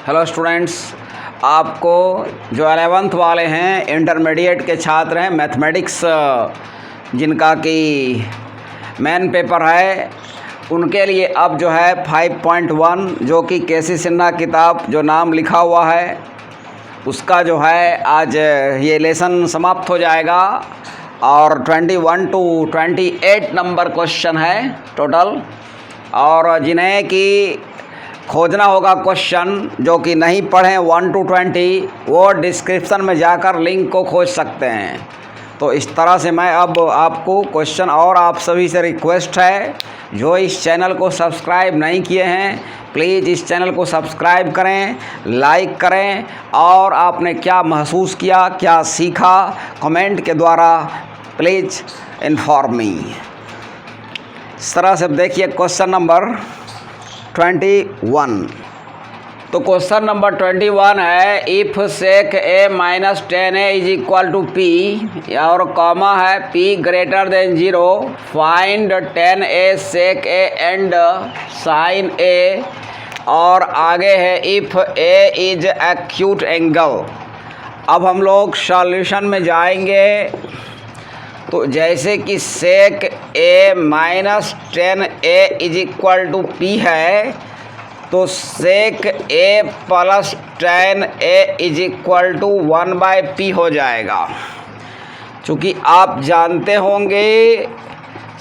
Hello students, आपको जो 11th वाले हैं, इंटरमीडिएट के छात्र हैं, मैथमेटिक्स जिनका कि मेन पेपर है, उनके लिए अब जो है 5.1 जो कि केसी सिन्हा किताब जो नाम लिखा हुआ है उसका जो है आज ये लेसन समाप्त हो जाएगा और 21 to 28 नंबर क्वेश्चन है टोटल। और जिन्हें कि खोजना होगा क्वेश्चन जो कि नहीं पढ़ें 1 to 20, वो डिस्क्रिप्शन में जाकर लिंक को खोज सकते हैं। तो इस तरह से मैं अब आपको क्वेश्चन और आप सभी से रिक्वेस्ट है, जो इस चैनल को सब्सक्राइब नहीं किए हैं प्लीज़ इस चैनल को सब्सक्राइब करें, लाइक करें और आपने क्या महसूस किया, क्या सीखा, कमेंट के द्वारा प्लीज़ इन्फॉर्म मी। इस तरह से देखिए क्वेश्चन नंबर 21। तो क्वेश्चन नंबर 21 है if sec A minus 10a is equal to P और कॉमा है p greater than 0, find 10a sec A and sine A, और आगे है if a is acute angle. अब हम लोग सॉल्यूशन में जाएंगे। तो जैसे कि sec A minus 10a is equal to P है, तो sec A plus 10a is equal to 1/p हो जाएगा। चूँकि आप जानते होंगे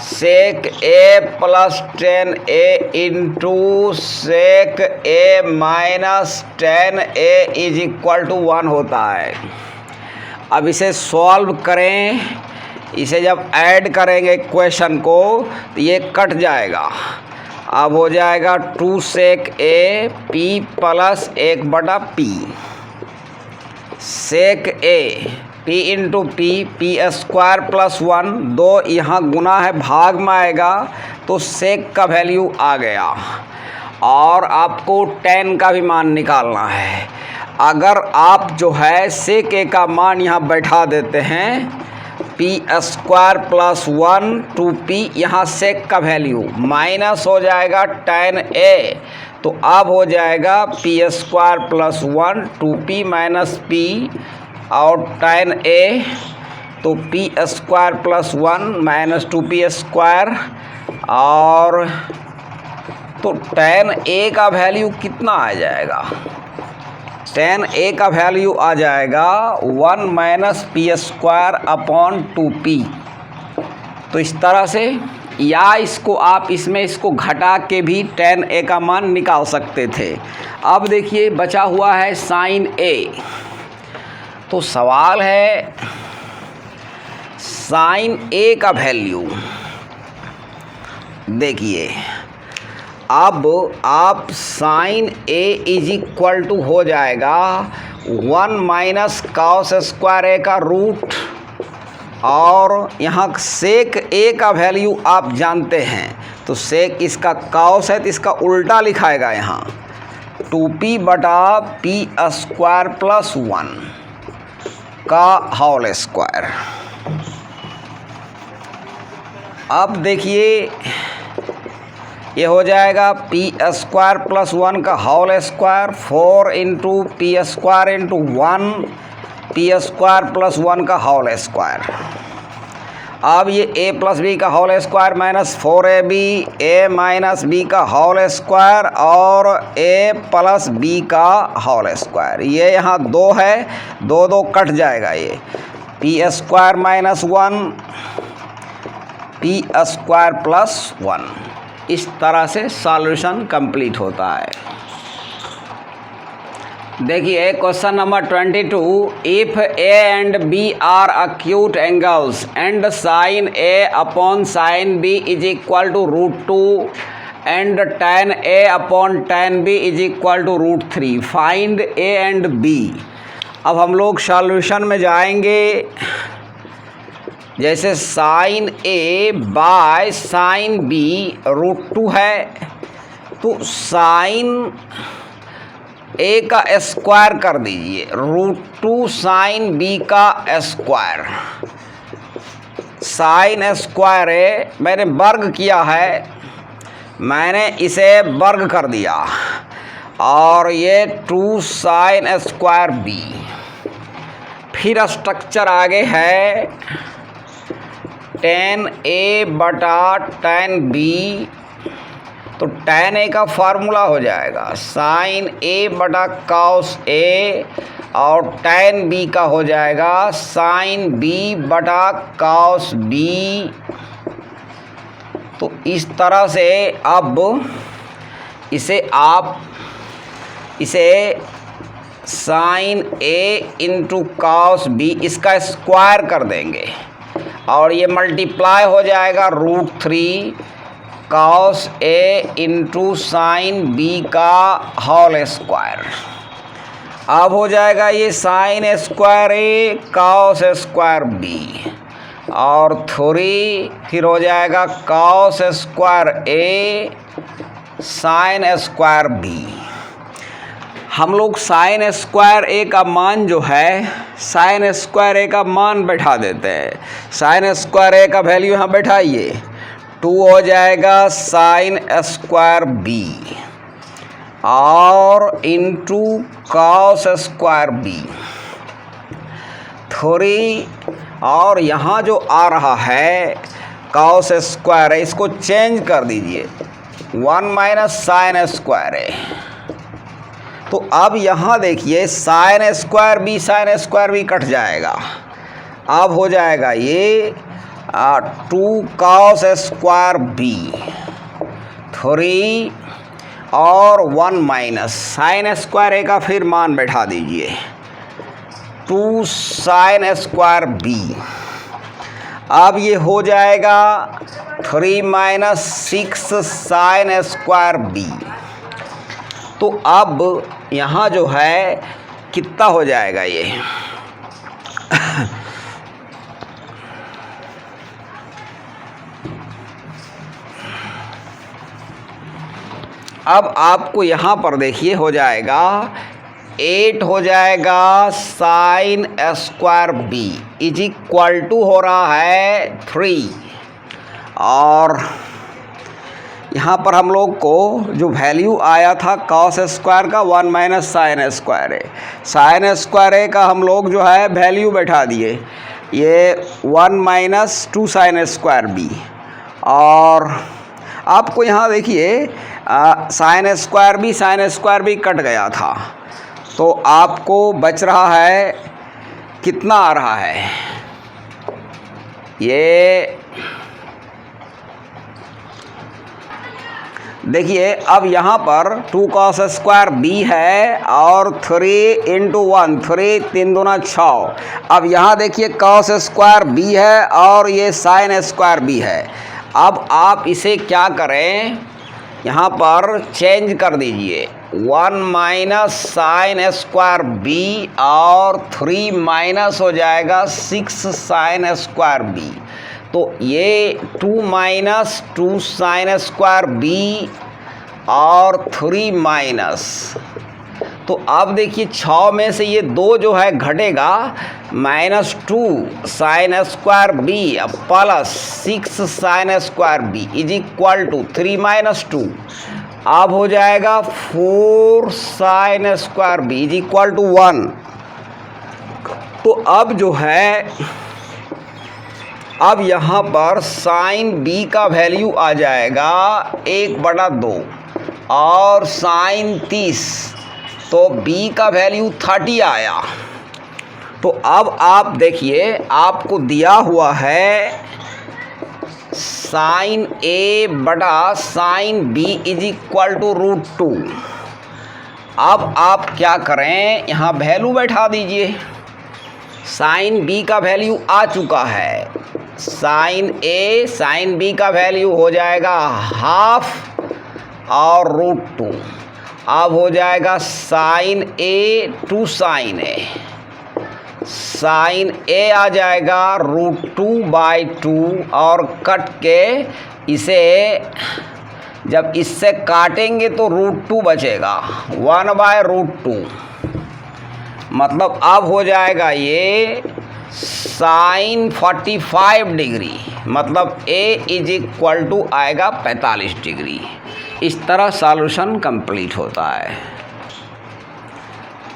sec A plus 10a into sec A minus 10a is equal to 1 होता है। अब इसे सॉल्व करें, इसे जब ऐड करेंगे क्वेश्चन को तो ये कट जाएगा। अब हो जाएगा 2 सेक ए p प्लस 1/p। सेक ए p into p square plus 1, 2 यहाँ गुना है भाग में आएगा तो सेक का वैल्यू आ गया। और आपको 10 का भी मान निकालना है। अगर आप जो है सेक ए का मान यहाँ बैठा देते हैं p स्क्वायर प्लस 1 2p, यहाँ सेक का वैल्यू माइनस हो जाएगा 10a, तो अब हो जाएगा p square plus 1 2p minus p और 10a, तो p square plus 1 minus 2p square, और तो 10a का वैल्यू कितना आ जाएगा? 10a का वैल्यू आ जाएगा 1 minus p square upon 2p। तो इस तरह से, या इसको आप इसको घटा के भी 10a का मान निकाल सकते थे। अब देखिए बचा हुआ है साइन a। तो सवाल है साइन a का वैल्यू देखिए। अब आप sine a is equal to हो जाएगा 1 माइनस कॉस स्क्वायर a का रूट, और यहाँ सेक a का वैल्यू आप जानते हैं, तो सेक इसका कॉस है तो इसका उल्टा लिखाएगा यहाँ 2p बटा p स्क्वायर प्लस 1 का होल स्क्वायर। अब देखिए ये हो जाएगा p स्क्वायर प्लस 1 का whole square, 4 into p square into 1 p square plus 1 का होल स्क्वायर। अब ये a प्लस b का whole square minus 4ab a minus b का होल स्क्वायर और a प्लस b का होल स्क्वायर। ये यहाँ 2 है, 2 2 कट जाएगा। ये p square minus 1 p square plus 1। इस तरह से सॉल्यूशन कंप्लीट होता है। देखिए question number 22, if a and b are acute angles and sine a upon sine b is equal to √2 and tan a upon tan b is equal to √3, find a and b। अब हम लोग solution में जाएंगे। जैसे sine a by sine b √2 है, तो sign a का square कर दीजिए, √2 साइन b का स्क्वायर। साइन स्क्वायर है, मैंने वर्ग किया है, मैंने इसे वर्ग कर दिया। और ये 2 sin स्क्वायर बी। फिर स्ट्रक्चर आगे है tan A बटा tan B, तो tan A का फार्मूला हो जाएगा sin A बटा cos A, और tan B का हो जाएगा sin B बटा cos B। तो इस तरह से अब इसे sin A into cos B इसका स्क्वायर कर देंगे, और ये मल्टीप्लाई हो जाएगा √3 cos A into sin B का होल स्क्वायर। अब हो जाएगा ये sin square A cos square B, और 3 फिर हो जाएगा cos square A sin square B। हम लोग sin स्क्वायर A का मान जो है sin स्क्वायर A का मान बैठा देते हैं। sin स्क्वायर A का वैल्यू यहाँ बैठाइए, 2 हो जाएगा sin स्क्वायर B और इंटू cos स्क्वायर B 3, और यहाँ जो आ रहा है cos स्क्वायर है इसको चेंज कर दीजिए 1 माइनस sin स्क्वायर है। तो अब यहाँ देखिए sin स्क्वायर बी कट जाएगा। अब हो जाएगा ये 2 cos स्क्वायर बी 3 और 1 माइनस sin स्क्वायर ए का फिर मान बैठा दीजिए 2 sin स्क्वायर बी। अब ये हो जाएगा 3 माइनस 6 sin स्क्वायर बी। तो अब यहाँ जो है कितना हो जाएगा ये अब आपको यहाँ पर देखिए हो जाएगा 8 हो जाएगा sin square b is equal to हो रहा है 3, और यहाँ पर हम लोग को जो वैल्यू आया था cos स्क्वायर का 1 माइनस sin स्क्वायर है, sin स्क्वायर है का हम लोग जो है वैल्यू बैठा दिए ये 1 माइनस 2 sin स्क्वायर बी। और आपको यहाँ देखिए sin स्क्वायर बी कट गया था, तो आपको बच रहा है कितना आ रहा है ये देखिए। अब यहाँ पर 2 cos स्क्वायर बी है और 3 इंटू 1 3 3 दूना 6। अब यहाँ देखिए cos स्क्वायर बी है और ये sin स्क्वायर बी है। अब आप इसे क्या करें, यहाँ पर चेंज कर दीजिए 1 माइनस sin स्क्वायर बी और 3 माइनस हो जाएगा 6 sin स्क्वायर बी। तो ये 2 माइनस 2 sin स्क्वायर बी और 3 माइनस, तो अब देखिए 6 में से ये 2 जो है घटेगा -2 sin square b plus 6 sin square b is equal to 3 minus 2। अब हो जाएगा 4 sin square b is equal to 1। तो अब जो है अब यहाँ पर sin b का वैल्यू आ जाएगा 1/2 और sin 30, तो b का वैल्यू 30 आया। तो अब आप देखिए आपको दिया हुआ है sin a बटा sin b is equal to √2। अब आप क्या करें, यहाँ वैल्यू बैठा दीजिए। sin b का वैल्यू आ चुका है, sin b का वैल्यू हो जाएगा 1/2 और √2। अब हो जाएगा sin a to sin a आ जाएगा √2/2, और कट के इसे जब इससे काटेंगे तो √2 बचेगा 1/√2। मतलब अब हो जाएगा ये sin 45 डिग्री, मतलब a इज इक्वल टू आएगा 45 डिग्री। इस तरह सॉल्यूशन कंप्लीट होता है।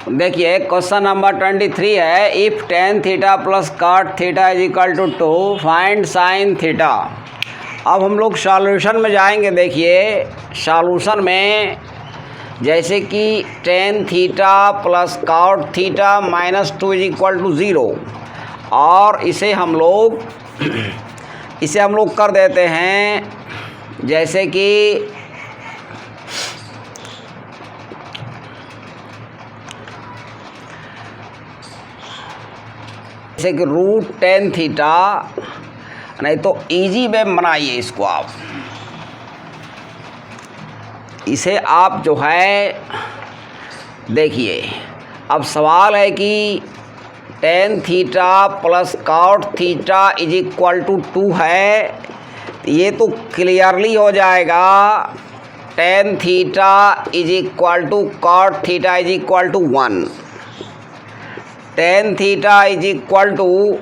देखिए क्वेश्चन नंबर 23 है, if tan theta plus cot theta is equal to 2 find sin theta. अब हम लोग सॉल्यूशन में जाएंगे। देखिए सॉल्यूशन में जैसे कि tan theta plus cot theta minus 2 is equal to 0, और इसे हम लोग कर देते हैं जैसे कि रूट tan थीटा, नहीं तो इजी वे बनाइए इसको आप, इसे आप जो है देखिए। अब सवाल है कि tan theta plus cot theta is equal to 2 है, ये तो क्लियरली हो जाएगा tan theta is equal to cot theta is equal to 1। tan theta is equal to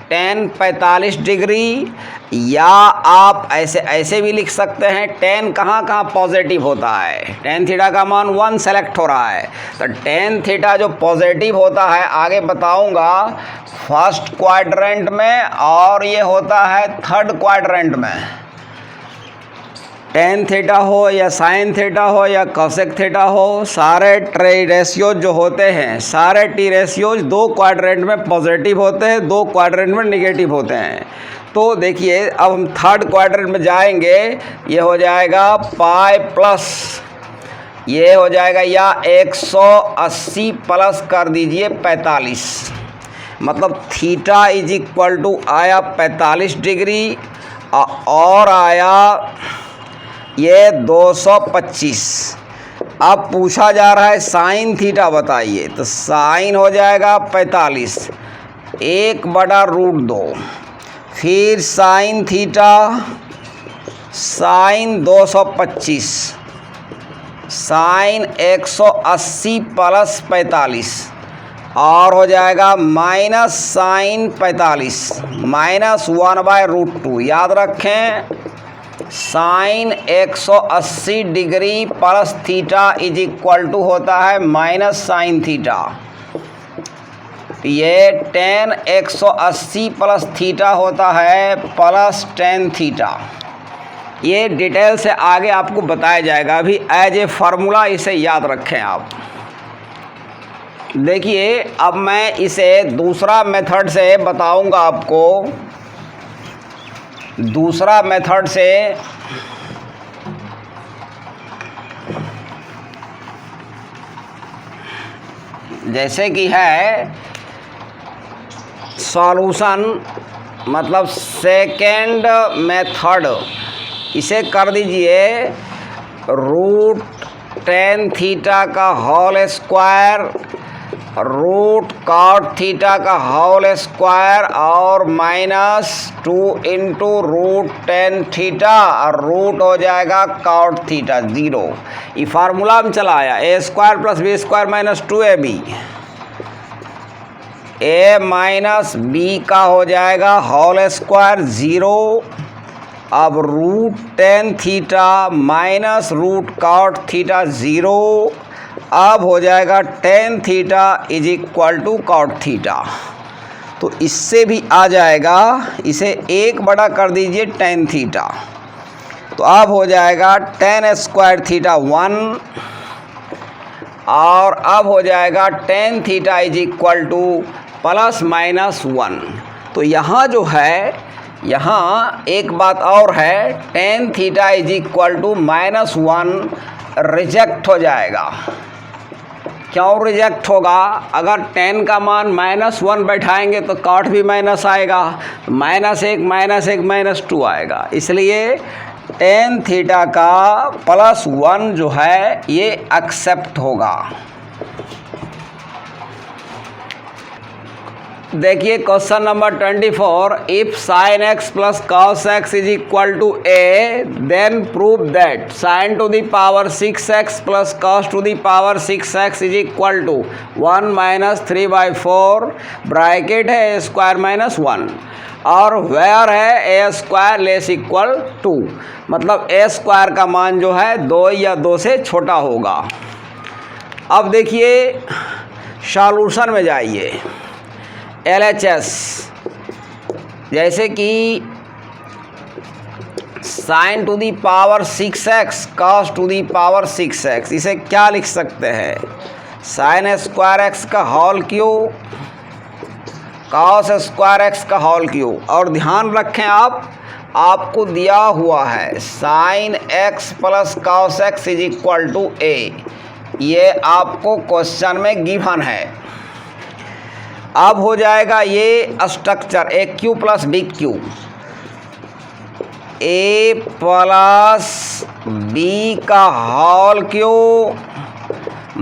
tan 45 degree, या आप ऐसे भी लिख सकते हैं। tan कहाँ पॉजिटिव होता है, tan थीटा का मान 1 सेलेक्ट हो रहा है, तो tan थीटा जो पॉजिटिव होता है आगे बताऊंगा फर्स्ट क्वाड्रेंट में, और ये होता है थर्ड क्वाड्रेंट में। tan थीटा हो या sin थीटा हो या cosec थीटा हो, सारे टी रेशियोज जो होते हैं, सारे टी रेशियोज 2 क्वाड्रेंट में पॉजिटिव होते हैं, 2 क्वाड्रेंट में नेगेटिव होते हैं। तो देखिए अब हम थर्ड क्वाड्रेंट में जाएंगे, ये हो जाएगा पाई प्लस, ये हो जाएगा या 180 प्लस कर दीजिए 45, मतलब थीटा इज इक्वल टू आया 45 डिग्री और आया ये 225। अब पूछा जा रहा है साइन थीटा बताइए, तो साइन हो जाएगा 45 1/√2, फिर sine theta sine 225 sine 180 plus 45, और हो जाएगा माइनस साइन 45 माइनस 1/√2। याद रखें sine 180 degree plus theta is equal to होता है माइनस साइन थीटा। ये tan 180 प्लस थीटा होता है प्लस tan थीटा। ये डिटेल से आगे आपको बताया जाएगा, अभी एज ए फार्मूला इसे याद रखें आप। देखिए अब मैं इसे दूसरा मेथड से बताऊंगा आपको, दूसरा मेथड से। जैसे कि है सॉल्यूशन, मतलब सेकेंड मेथड, इसे कर दीजिए रूट tan थीटा का whole square root cot theta का होल स्क्वायर और -2 इंटू रूट tan थीटा, और रूट हो जाएगा cot थीटा 0। ये फार्मूला में चला आया a² + b² - 2ab, a minus b का हो जाएगा होल स्क्वायर 0। अब root tan theta minus root cot theta 0, अब हो जाएगा tan theta is equal to cot theta. तो इससे भी आ जाएगा, इसे 1 बड़ा कर दीजिए tan थीटा, तो अब हो जाएगा tan² थीटा 1, और अब हो जाएगा tan theta is equal to ±1। तो यहाँ जो है, यहाँ एक बात और है, tan theta is equal to -1 reject हो जाएगा। क्यों रिजेक्ट होगा? अगर tan का मान -1 बैठाएंगे तो cot भी माइनस आएगा, -1 -2 आएगा, इसलिए tan थीटा का +1 जो है ये एक्सेप्ट होगा। देखिए question number 24, if sin x plus cos x is equal to a, then prove that sin to the power 6x plus cos to the power 6x is equal to 1 - 3/4 bracket है a² - 1, और where है a² less equal to, मतलब a² का मान जो है 2 या 2 से छोटा होगा। अब देखिए सॉल्यूशन में जाइए। LHS जैसे कि sin to the power 6x cos to the power 6x, इसे क्या लिख सकते हैं? sin स्क्वायर x का whole cube cos square x का होल क्यूब। और ध्यान रखें आपको दिया हुआ है sin x plus cos x is equal to a, ये आपको क्वेश्चन में गिवन है। अब हो जाएगा ये structure A cube plus B cube, A plus B का whole cube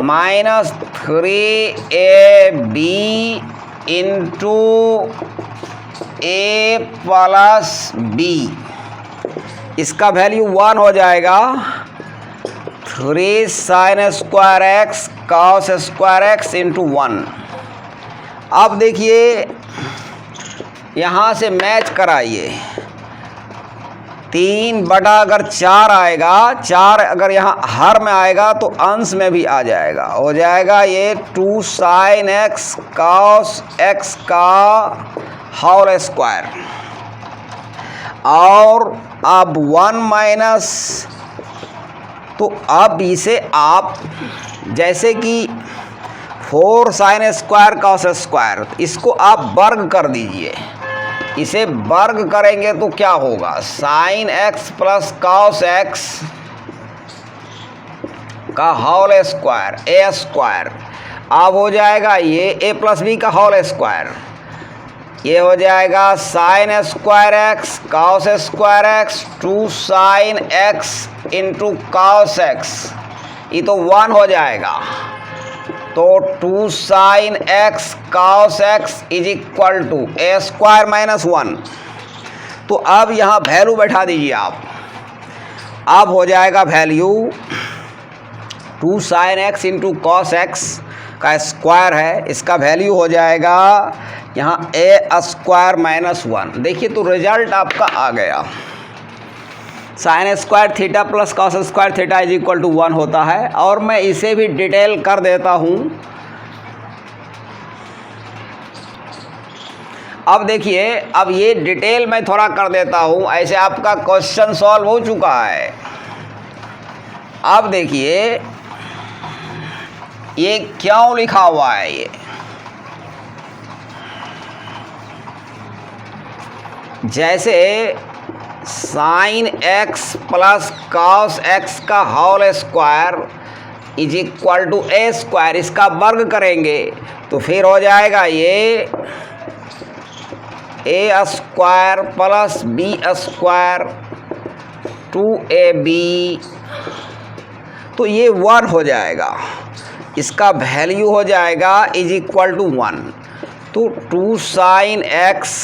minus 3ab into A plus B, इसका वैल्यू 1 हो जाएगा। 3 sin square X cos square X into 1। अब देखिए यहाँ से मैच कराइए, 3 बटा अगर 4 आएगा, 4 अगर यहाँ हर में आएगा तो अंश में भी आ जाएगा, हो जाएगा ये 2 sin x cos x का होल स्क्वायर। और अब 1 माइनस, तो अब इसे आप जैसे कि 4 sin स्क्वायर cos स्क्वायर, इसको आप वर्ग कर दीजिए। इसे वर्ग करेंगे तो क्या होगा? sin x plus cos x का होल स्क्वायर a स्क्वायर। अब हो जाएगा ये a प्लस बी का होल स्क्वायर, ये हो जाएगा sin square x cos square x 2 sin x into cos x, ये तो 1 हो जाएगा। तो 2 sin x cos x is equal to a square minus 1। तो अब यहाँ वैल्यू बैठा दीजिए आप। अब हो जाएगा value 2 sin x into cos x का स्क्वायर है, इसका वैल्यू हो जाएगा यहाँ a स्क्वायर माइनस 1। देखिए तो रिजल्ट आपका आ गया। Sine square theta plus cos square theta is equal to 1 होता है। और मैं इसे भी डिटेल कर देता हूँ। अब देखिए, अब ये डिटेल मैं थोड़ा कर देता हूँ, ऐसे आपका क्वेश्चन सॉल्व हो चुका है। अब देखिए ये क्यों लिखा हुआ है, ये जैसे sine x plus cos x का whole square is equal to A square, इसका वर्ग करेंगे तो फिर हो जाएगा ये A square plus B square 2ab, तो ये 1 हो जाएगा। इसका वैल्यू हो जाएगा इज इक्वल टू 1। तो 2 sine x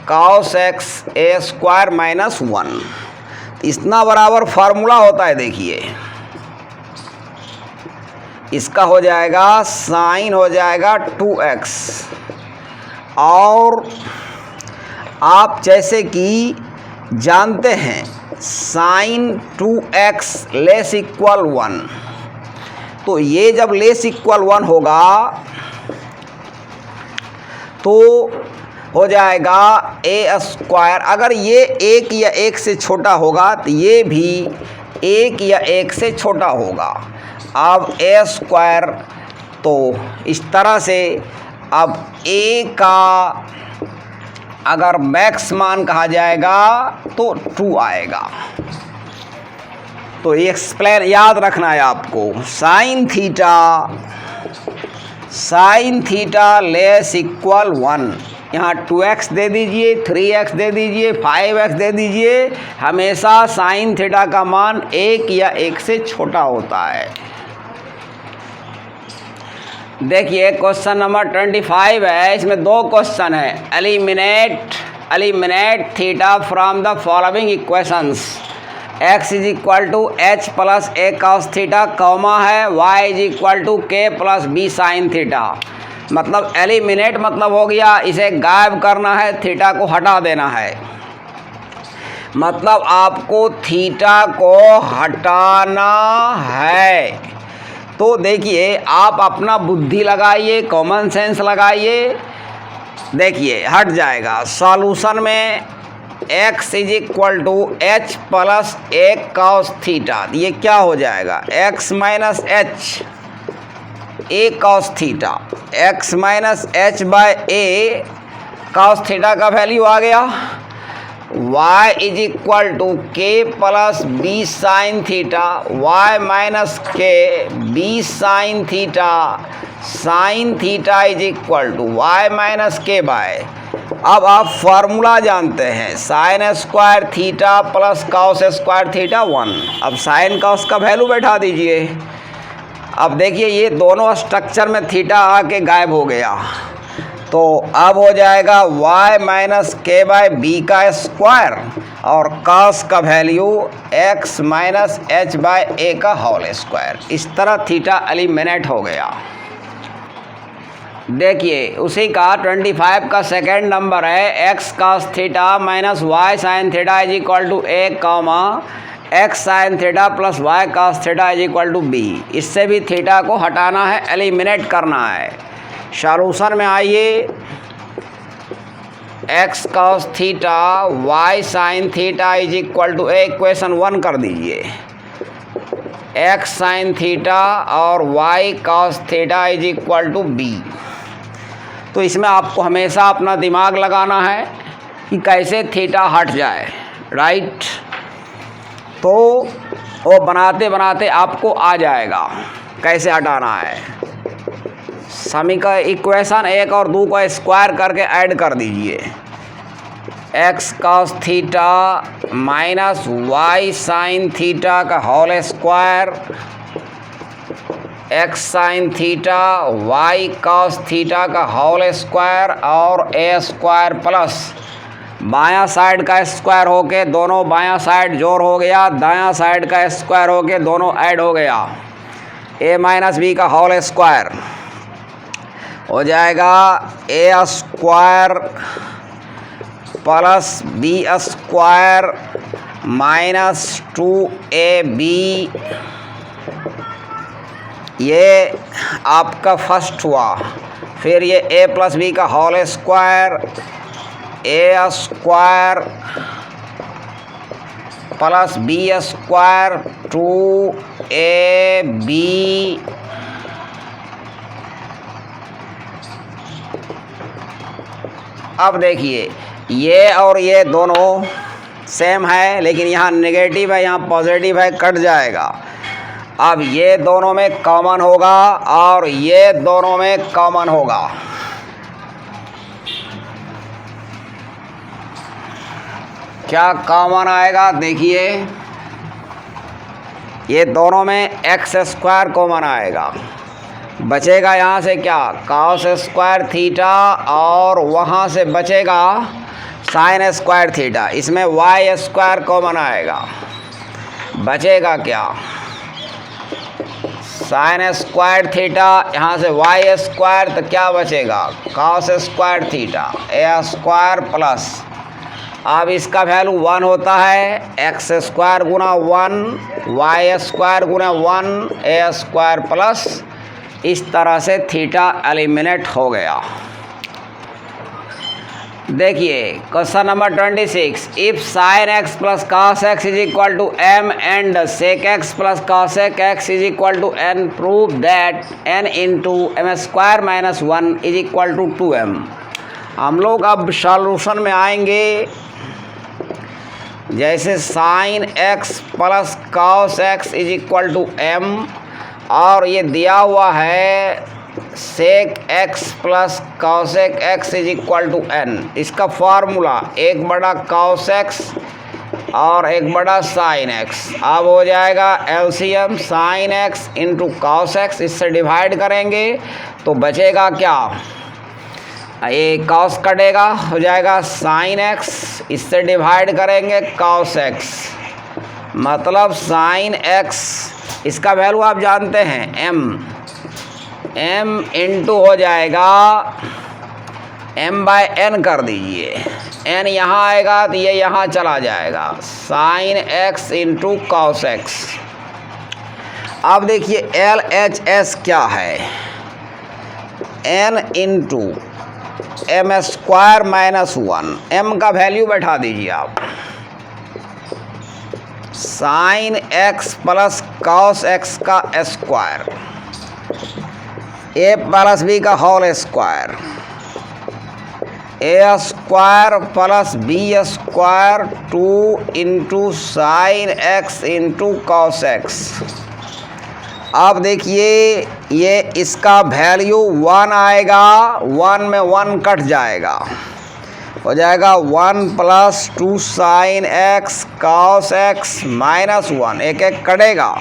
cos x a square minus 1, इतना बराबर फार्मूला होता है। देखिए इसका हो जाएगा साइन हो जाएगा 2x, और आप जैसे कि जानते हैं साइन 2x लेस इक्वल 1, तो ये जब लेस इक्वल 1 होगा तो हो जाएगा ए स्क्वायर। अगर ये 1 या 1 से छोटा होगा तो ये भी 1 या 1 से छोटा होगा। अब ए स्क्वायर, तो इस तरह से अब ए का अगर मैक्स मान कहा जाएगा तो 2 आएगा। तो एक्सप्लेन याद रखना है आपको, साइन थीटा लेस इक्वल 1, यहाँ 2x दे दीजिए, 3x दे दीजिए, 5x दे दीजिए, हमेशा साइन थीटा का मान 1 या 1 से छोटा होता है। देखिए क्वेश्चन नंबर 25 है, इसमें 2 क्वेश्चन है। Eliminate theta from the following equations. x is equal to H plus A cos theta, comma है y इज इक्वल टू के प्लस बी साइन थीटा। मतलब एलिमिनेट मतलब हो गया इसे गायब करना है, थीटा को हटा देना है। मतलब आपको थीटा को हटाना है। तो देखिए आप अपना बुद्धि लगाइए, कॉमन सेंस लगाइए, देखिए हट जाएगा। सॉल्यूशन में x is equal to H plus A cos theta, ये क्या हो जाएगा x minus H A cos theta, x minus H by A cos theta का वैल्यू आ गया। y इज इक्वल टू के plus B sine theta, y minus K B sine theta, sine theta is equal to y minus K by, अब आप formula जानते हैं sine square theta plus cos square theta 1। अब sine cos का value बैठा दीजिए। अब देखिए ये दोनों स्ट्रक्चर में थीटा आके गायब हो गया, तो अब हो जाएगा y minus K by B का स्क्वायर और कॉस का value x minus H by A का होल स्क्वायर। इस तरह थीटा एलिमिनेट हो गया। देखिए उसी का 25 का सेकेंड नंबर है x cos theta minus y sine theta is equal to a comma x sine theta plus y cos theta is equal to b। इससे भी थीटा को हटाना है, एलिमिनेट करना है। सॉल्यूशन में आइए, x cos theta y sine theta is equal to a, equation 1 कर दीजिए, x साइन थीटा और y cos theta is equal to b। तो इसमें आपको हमेशा अपना दिमाग लगाना है कि कैसे थीटा हट जाए, राइट। तो वो बनाते बनाते आपको आ जाएगा कैसे हटाना है। समीकरण इक्वेशन 1 और 2 को स्क्वायर करके ऐड कर दीजिए, x cos theta minus y sine theta का whole square, x sine theta y cos theta का होल स्क्वायर और a स्क्वायर प्लस बायां साइड का स्क्वायर होके दोनों बायां साइड जोड़ हो गया, दायां साइड का स्क्वायर होके दोनों ऐड हो गया, a माइनस बी का होल स्क्वायर हो जाएगा a square plus B square minus 2ab। ये आपका फर्स्ट हुआ। फिर ये a प्लस बी का whole square, a square plus B square 2ab। अब देखिए ये और ये दोनों सेम है, लेकिन यहाँ नेगेटिव है, यहाँ पॉजिटिव है, कट जाएगा। अब ये दोनों में कॉमन होगा और ये दोनों में कॉमन होगा। क्या कॉमन आएगा, देखिए ये दोनों में एक्स स्क्वायर कॉमन आएगा, बचेगा यहाँ से क्या कॉस स्क्वायर थीटा और वहाँ से बचेगा साइन स्क्वायर थीटा। इसमें वाई स्क्वायर कॉमन आएगा, बचेगा क्या साइन स्क्वायर थीटा, यहाँ से वाई स्क्वायर, तो क्या बचेगा cos square theta a square plus, अब इसका वैल्यू 1 होता है, एक्स स्क्वायर गुना 1 वाई स्क्वायर गुना 1 ए स्क्वायर प्लस। इस तरह से थीटा एलिमिनेट हो गया। देखिए question number 26, if sine x plus cos x is equal to m and sec x plus cosec x is equal to n, prove that n into m square minus 1 is equal to 2m। हम लोग अब solution में आएंगे। जैसे sine x plus cos x is equal to m और ये दिया हुआ है sec x plus cosec x is equal to n. इसका फार्मूला 1 बटा कॉस एक्स और 1 बटा साइन एक्स। अब हो जाएगा LCM sine x into cos x, इससे डिवाइड करेंगे तो बचेगा क्या, ये कॉस कटेगा, हो जाएगा साइन एक्स, इससे डिवाइड करेंगे कॉस एक्स, मतलब साइन एक्स। इसका वैल्यू आप जानते हैं m इंटू हो जाएगा m बाय n कर दीजिए, n यहाँ आएगा तो ये यहाँ चला जाएगा, sine x into cos x. अब देखिए LHS क्या है, n into m square minus 1, m का वैल्यू बैठा दीजिए आप, sine x plus cos x का स्क्वायर, a प्लस b का whole square, a square plus b square 2 into sine x into cos x। अब देखिए ये इसका वैल्यू 1 आएगा, 1 में 1 कट जाएगा, हो जाएगा 1 plus 2 sine x cos x minus 1, एक एक कटेगा,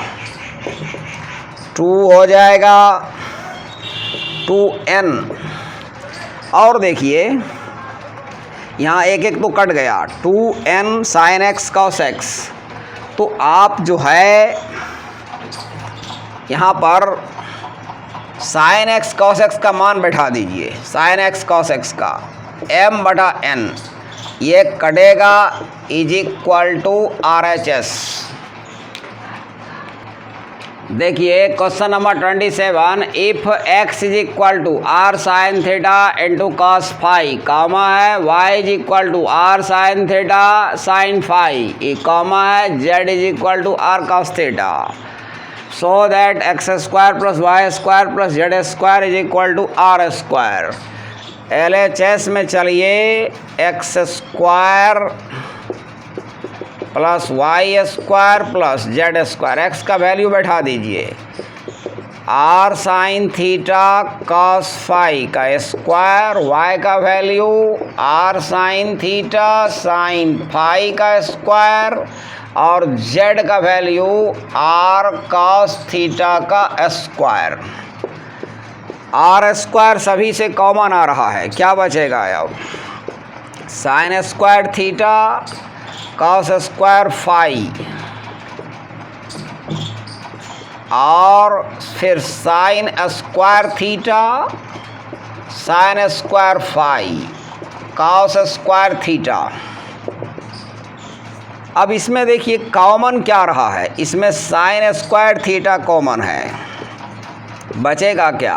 2 हो जाएगा 2n। और देखिए यहाँ एक एक तो कट गया, 2n sign x cos x। तो आप जो है यहाँ पर साइन x कॉस x का मान बैठा दीजिए, साइन x कॉस x का m/n, ये कटेगा इज इक्वल टू RHS। देखिए question number 27, if x is equal to r sine theta into cos phi, comma है y is equal to r sine theta sine phi, ये comma है z is equal to r cos theta, so that x square plus y square plus z square is equal to r square. LHS में चलिए x square plus y square plus z square, x का value बैठा दीजिए, r sine theta cos phi का square, y का value r sine theta sine phi का square, और z का वैल्यू आर कॉस थीटा का स्क्वायर। आर स्क्वायर सभी से कॉमन आ रहा है, क्या बचेगा अब, sine square theta cos square phi, और फिर sine square theta sine square phi cos square theta. अब इसमें देखिए कॉमन क्या रहा है, इसमें साइन स्क्वायर थीटा कॉमन है, बचेगा क्या,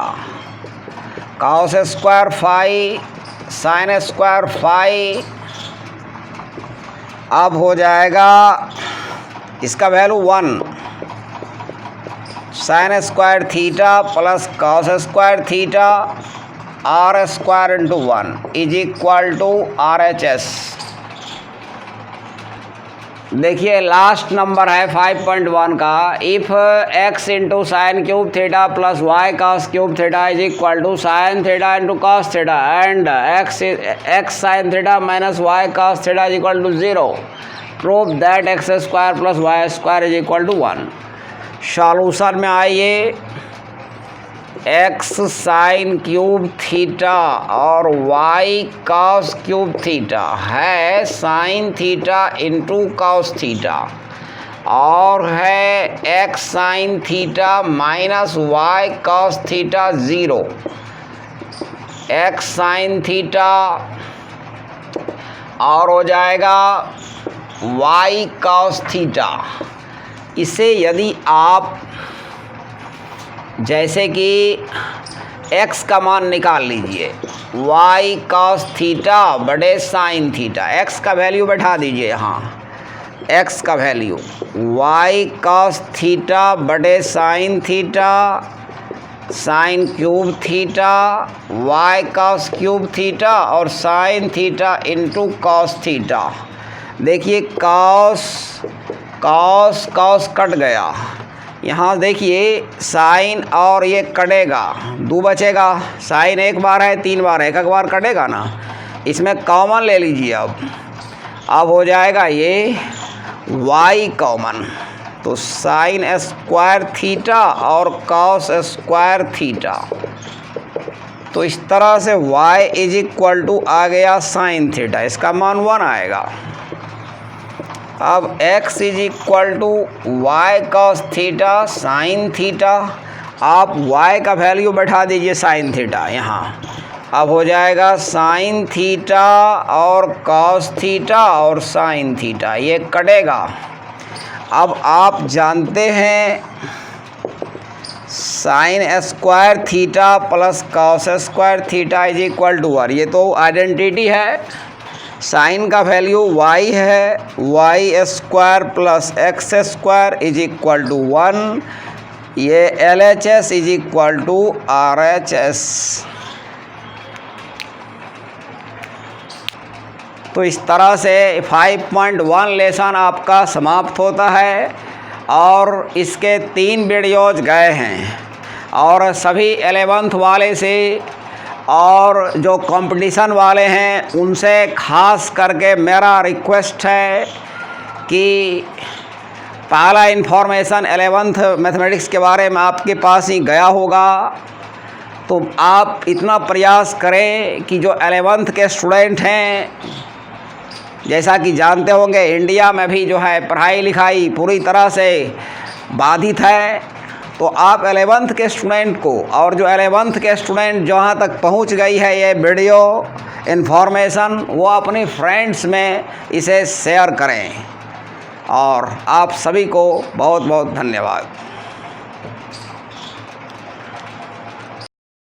cos square phi sine square phi, अब हो जाएगा इसका value 1, sine square theta plus cos square theta r square into 1 is equal to RHS। देखिए लास्ट नंबर है 5.1 का, if x into sine cube theta plus y cos cube theta is equal to sine theta into cos theta and x sine theta minus y cos theta is equal to 0, prove that x square plus y square is equal to 1। Solution में आइए, x sine cube theta और y cos cube theta है sine theta into cos theta, और है x sine theta minus y cos theta 0, x sine theta और हो जाएगा y cos theta. इसे यदि आप जैसे कि x का मान निकाल लीजिए, y कॉस थीटा बड़े साइन थीटा, x का वैल्यू बैठा दीजिए यहाँ, x का वैल्यू y कॉस थीटा बड़े sine theta sine cube theta y cos cube theta और sine theta into cos theta. देखिए कॉस कॉस कॉस कट गया, यहाँ देखिए साइन और ये कटेगा, 2 बचेगा, साइन एक बार है 3 बार है, एक बार कटेगा ना, इसमें कॉमन ले लीजिए। अब हो जाएगा ये y कॉमन, तो साइन स्क्वायर थीटा और कॉस स्क्वायर थीटा, तो इस तरह से y इज इक्वल टू आ गया साइन थीटा, इसका मान 1 आएगा। अब x is equal to y cos theta sine theta, आप y का वैल्यू बैठा दीजिए साइन थीटा यहाँ, अब हो जाएगा साइन थीटा और कॉस थीटा और साइन थीटा, ये कटेगा। अब आप जानते हैं sine square theta plus cos square theta is equal to 1। ये तो आइडेंटिटी है। साइन का वैल्यू y है, y square plus x square is equal to 1। ये LHS is equal to RHS। तो इस तरह से 5.1 लेसन आपका समाप्त होता है और इसके 3 वीडियोज गए हैं और सभी 11th वाले से और जो कंपटीशन वाले हैं उनसे ख़ास करके मेरा रिक्वेस्ट है कि पहला इन्फॉर्मेशन 11th मैथमेटिक्स के बारे में आपके पास ही गया होगा, तो आप इतना प्रयास करें कि जो 11th के स्टूडेंट हैं, जैसा कि जानते होंगे इंडिया में भी जो है पढ़ाई लिखाई पूरी तरह से बाधित है, तो आप 11th के स्टूडेंट को और जो 11th के स्टूडेंट जहाँ तक पहुँच गई है ये वीडियो इन्फॉर्मेशन, वो अपने फ्रेंड्स में इसे शेयर करें। और आप सभी को बहुत बहुत धन्यवाद।